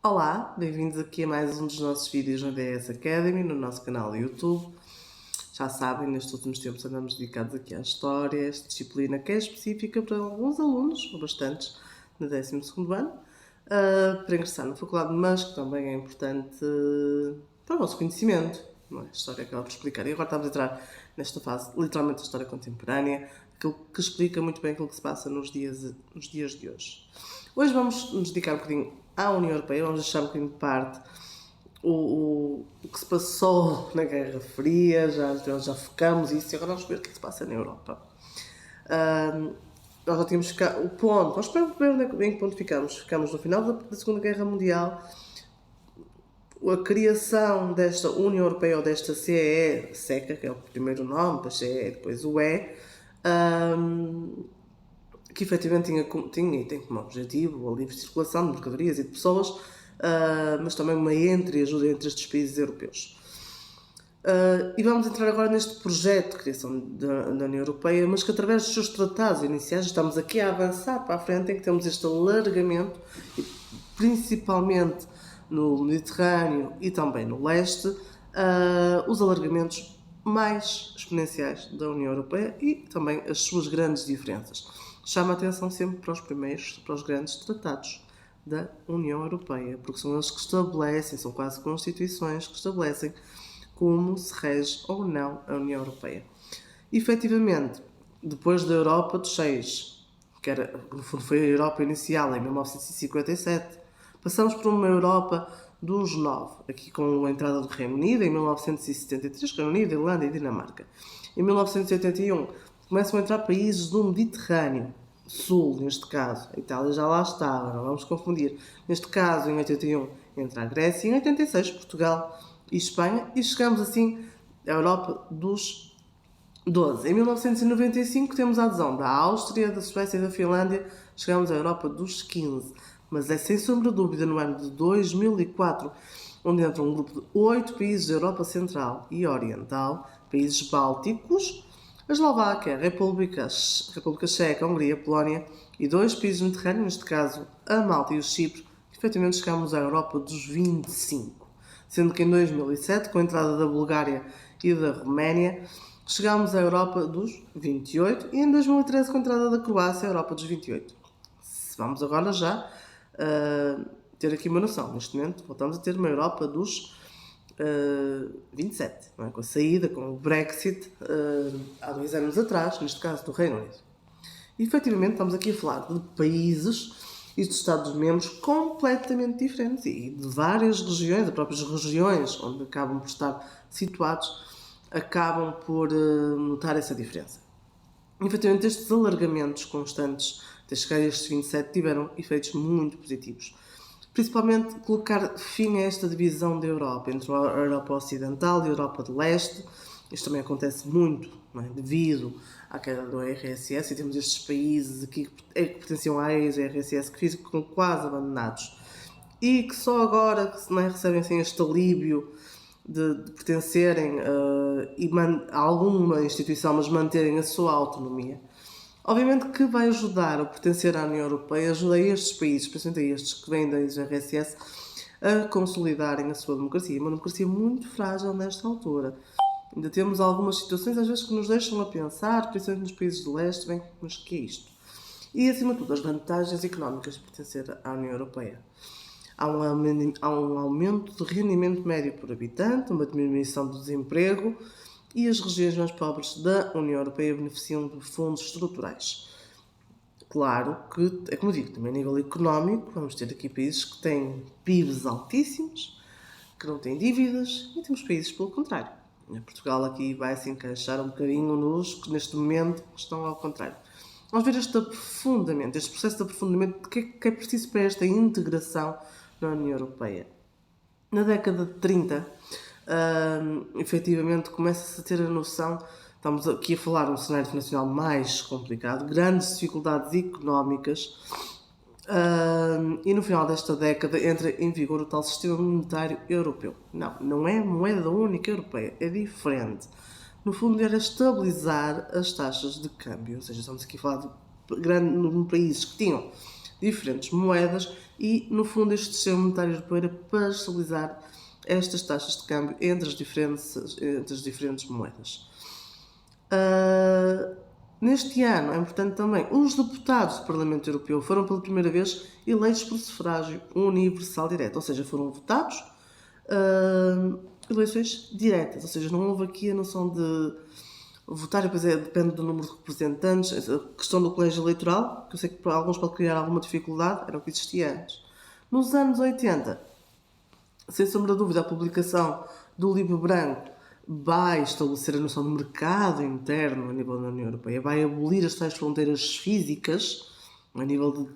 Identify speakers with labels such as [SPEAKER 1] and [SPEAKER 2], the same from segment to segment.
[SPEAKER 1] Olá, bem-vindos aqui a mais um dos nossos vídeos na DS Academy, no nosso canal do YouTube. Já sabem, nestes últimos tempos andamos dedicados aqui à história, esta disciplina que é específica para alguns alunos, ou bastantes, no 12º ano, para ingressar na faculdade, mas que também é importante para o vosso conhecimento, não é? A história acaba por explicar. E agora estamos a entrar nesta fase, literalmente, da história contemporânea, aquilo que explica muito bem aquilo que se passa nos dias de hoje. Hoje vamos nos dedicar um bocadinho à União Europeia, vamos deixar um bocadinho de parte o que se passou na Guerra Fria, já focamos isso, e agora vamos ver o que se passa na Europa. Nós já tínhamos ficado, o ponto, nós ver em que ponto ficamos. Ficamos no final da Segunda Guerra Mundial, a criação desta União Europeia, ou desta CEE, SECA, que é o primeiro nome, depois CEE, depois o E, que efetivamente tinha e tem como objetivo a livre circulação de mercadorias e de pessoas, mas também uma ajuda entre estes países europeus. E vamos entrar agora neste projeto de criação da União Europeia, mas que através dos seus tratados iniciais estamos aqui a avançar para a frente, em que temos este alargamento, principalmente no Mediterrâneo e também no leste, os alargamentos mais exponenciais da União Europeia e também as suas grandes diferenças. Chama a atenção sempre para os grandes tratados da União Europeia, porque são eles que estabelecem, são quase constituições que estabelecem como se rege ou não a União Europeia. E, efetivamente, depois da Europa dos Seis, que no fundo foi a Europa inicial em 1957, passamos por uma Europa dos 9, aqui com a entrada do Reino Unido em 1973, Reino Unido, Irlanda e Dinamarca. Em 1981 começam a entrar países do Mediterrâneo Sul, neste caso. A Itália já lá estava, não vamos confundir. Neste caso, em 81 entra a Grécia, em 86 Portugal e Espanha, e chegamos assim à Europa dos 12. Em 1995 temos a adesão da Áustria, da Suécia e da Finlândia, chegamos à Europa dos 15. Mas é sem sombra de dúvida no ano de 2004, onde entra um grupo de 8 países da Europa Central e Oriental, países bálticos, a Eslováquia, a República Checa, a Hungria, a Polónia e 2 países mediterrâneos, neste caso a Malta e o Chipre, que efetivamente chegamos à Europa dos 25. Sendo que em 2007, com a entrada da Bulgária e da Roménia, chegámos à Europa dos 28 e em 2013, com a entrada da Croácia, à Europa dos 28. Vamos agora já ter aqui uma noção. Neste momento, voltamos a ter uma Europa dos 27, não é? Com a saída, com o Brexit, há 2 anos atrás, neste caso do Reino Unido. E, efetivamente, estamos aqui a falar de países e de Estados-membros completamente diferentes e de várias regiões, as próprias regiões onde acabam por estar situados, acabam por notar essa diferença. E, efetivamente, estes alargamentos constantes até chegar a estes 27 tiveram efeitos muito positivos. Principalmente colocar fim a esta divisão da Europa, entre a Europa Ocidental e a Europa de Leste. Isto também acontece muito, não é? Devido à queda do RSS, e temos estes países aqui que pertenciam à ex-RSS que ficam quase abandonados e que só agora não é, recebem assim, este alívio de pertencerem a alguma instituição, mas manterem a sua autonomia. Obviamente que vai ajudar a pertencer à União Europeia, ajuda estes países, principalmente a estes que vêm da RSS, a consolidarem a sua democracia. Uma democracia muito frágil nesta altura. Ainda temos algumas situações, às vezes, que nos deixam a pensar, principalmente nos países do leste, bem, mas o que é isto? E, acima de tudo, as vantagens económicas de pertencer à União Europeia. Há um aumento de rendimento médio por habitante, uma diminuição do desemprego, e as regiões mais pobres da União Europeia beneficiam de fundos estruturais. Claro que, é como digo, também a nível económico, vamos ter aqui países que têm PIBs altíssimos, que não têm dívidas, e temos países pelo contrário. Portugal aqui vai se encaixar um bocadinho nos que neste momento estão ao contrário. Vamos ver este aprofundamento, este processo de aprofundamento, que é preciso para esta integração na União Europeia. Na década de 30, efetivamente começa-se a ter a noção, estamos aqui a falar de um cenário internacional mais complicado, grandes dificuldades económicas, e no final desta década entra em vigor o tal sistema monetário europeu. Não é moeda única europeia, é diferente. No fundo era estabilizar as taxas de câmbio, ou seja, estamos aqui a falar de países que tinham diferentes moedas e, no fundo, este sistema monetário europeu era para estabilizar estas taxas de câmbio entre as diferentes moedas. Neste ano, é importante também, os deputados do Parlamento Europeu foram pela primeira vez eleitos por sufrágio universal direto, ou seja, foram votados eleições diretas, ou seja, não houve aqui a noção de votar, depois depende do número de representantes, a questão do colégio eleitoral, que eu sei que para alguns pode criar alguma dificuldade, era o que existia antes. Nos anos 80, sem sombra de dúvida, a publicação do livro branco vai estabelecer a noção de mercado interno a nível da União Europeia, vai abolir as tais fronteiras físicas a nível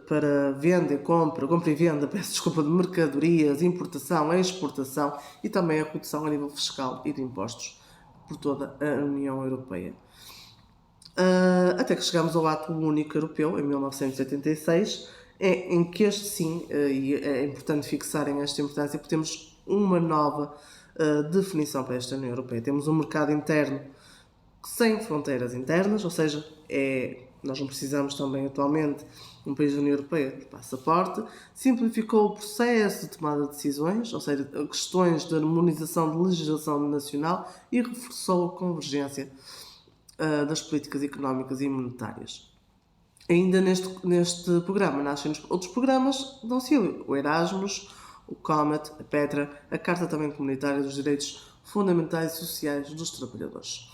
[SPEAKER 1] para venda e compra e venda, de mercadorias, importação, exportação e também a redução a nível fiscal e de impostos por toda a União Europeia. Até que chegamos ao Ato Único Europeu, em 1986, em que este sim, e é importante fixarem esta importância, porque temos uma nova definição para esta União Europeia. Temos um mercado interno sem fronteiras internas, ou seja, nós não precisamos também atualmente um país da União Europeia de passaporte, simplificou o processo de tomada de decisões, ou seja, questões de harmonização de legislação nacional e reforçou a convergência das políticas económicas e monetárias. Ainda neste programa nascem outros programas de auxílio, o Erasmus, o Comet, a Petra, a Carta também Comunitária dos Direitos Fundamentais e Sociais dos Trabalhadores.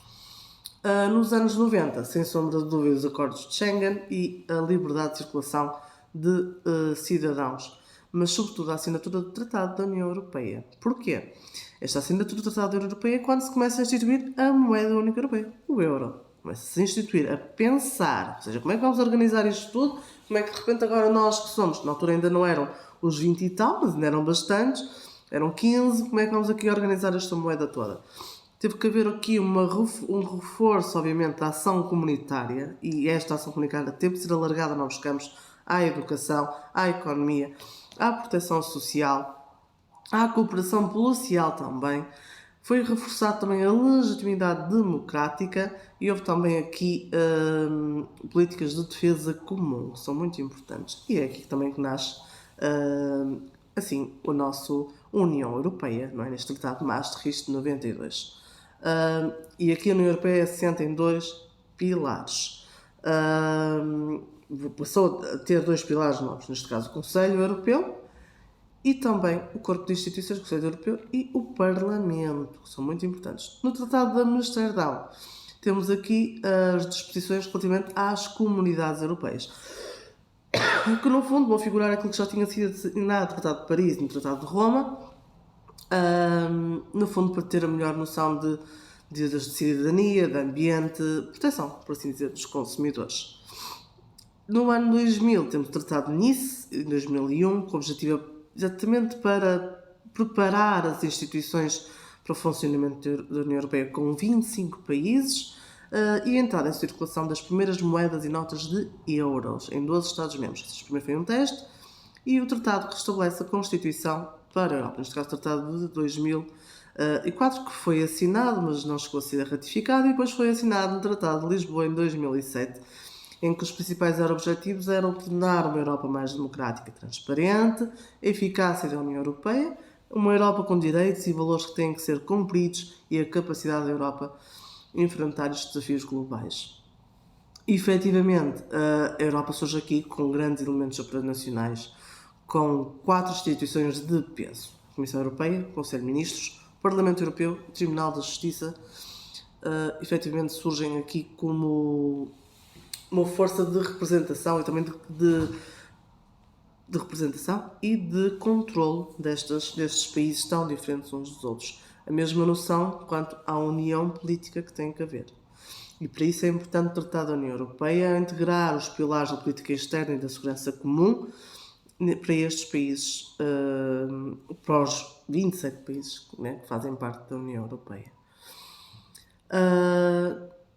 [SPEAKER 1] Nos anos 90, sem sombra de dúvida, os acordos de Schengen e a liberdade de circulação de cidadãos, mas sobretudo a assinatura do Tratado da União Europeia. Porquê? Esta assinatura do Tratado da União Europeia é quando se começa a instituir a moeda única europeia, o euro. Começa-se a instituir, a pensar, ou seja, como é que vamos organizar isto tudo, como é que de repente agora nós que somos, na altura ainda não eram os 20 e tal, mas ainda eram bastantes, eram 15, como é que vamos aqui organizar esta moeda toda? Teve que haver aqui um reforço, obviamente, da ação comunitária, e esta ação comunitária teve que ser alargada a novos campos, à educação, à economia, à proteção social, à cooperação policial também. Foi reforçado também a legitimidade democrática e houve também aqui políticas de defesa comum, que são muito importantes. E é aqui também que nasce assim, a nossa União Europeia, não é? Neste Tratado de Maastricht de 92. E aqui a União Europeia assenta em dois pilares. Passou a ter dois pilares novos, neste caso o Conselho Europeu e também o Corpo de Instituições do Conselho Europeu e o Parlamento, que são muito importantes. No Tratado de Amsterdão temos aqui as disposições relativamente às comunidades europeias, que no fundo vão figurar aquilo que já tinha sido assinado no Tratado de Paris e no Tratado de Roma, no fundo para ter a melhor noção de cidadania, de ambiente, proteção, por assim dizer, dos consumidores. No ano 2000 temos o Tratado de Nice, em 2001, com o objetivo exatamente para preparar as instituições para o funcionamento da União Europeia com 25 países e a entrada em circulação das primeiras moedas e notas de euros em 12 Estados-membros. Este primeiro foi um teste e o tratado que restabelece a Constituição para a Europa, neste caso o Tratado de 2004, que foi assinado, mas não chegou a ser ratificado, e depois foi assinado no Tratado de Lisboa em 2007, em que os principais objetivos eram tornar uma Europa mais democrática e transparente, a eficácia da União Europeia, uma Europa com direitos e valores que têm que ser cumpridos e a capacidade da Europa enfrentar estes desafios globais. E, efetivamente, a Europa surge aqui com grandes elementos supranacionais, com 4 instituições de peso: a Comissão Europeia, o Conselho de Ministros, o Parlamento Europeu, o Tribunal da Justiça, efetivamente surgem aqui como uma força de representação e também de representação e de controle destes países tão diferentes uns dos outros. A mesma noção quanto à união política que tem que haver. E para isso é importante tratar da União Europeia, integrar os pilares da política externa e da segurança comum para estes países, para os 27 países, né, que fazem parte da União Europeia.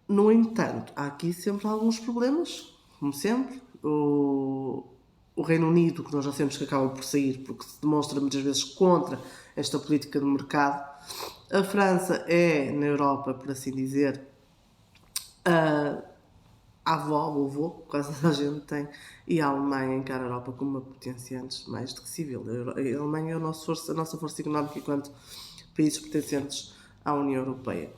[SPEAKER 1] No entanto, há aqui sempre alguns problemas, como sempre. O Reino Unido, que nós já sabemos que acaba por sair, porque se demonstra muitas vezes contra esta política de mercado. A França é, na Europa, por assim dizer, a avó, o avô, quase toda a gente tem, e a Alemanha encara a Europa como uma potência antes mais do que civil. A Alemanha é a nossa força económica enquanto países pertencentes à União Europeia.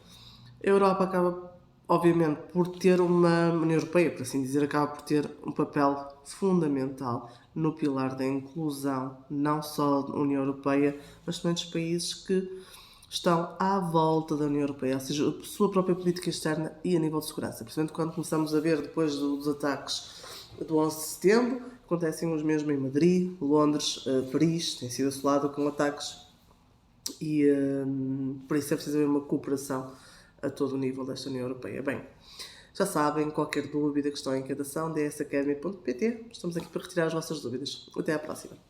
[SPEAKER 1] A Europa acaba, obviamente, por ter uma União Europeia, por assim dizer, acaba por ter um papel fundamental no pilar da inclusão, não só da União Europeia, mas também dos países que estão à volta da União Europeia, ou seja, a sua própria política externa e a nível de segurança. Principalmente quando começamos a ver, depois dos ataques do 11 de setembro, acontecem os mesmos em Madrid, Londres, Paris, tem sido assolado com ataques e por isso é preciso haver uma cooperação a todo o nível desta União Europeia. Bem, já sabem, qualquer dúvida, questão, inquietação, dsacademy.pt, estamos aqui para retirar as vossas dúvidas. Até à próxima.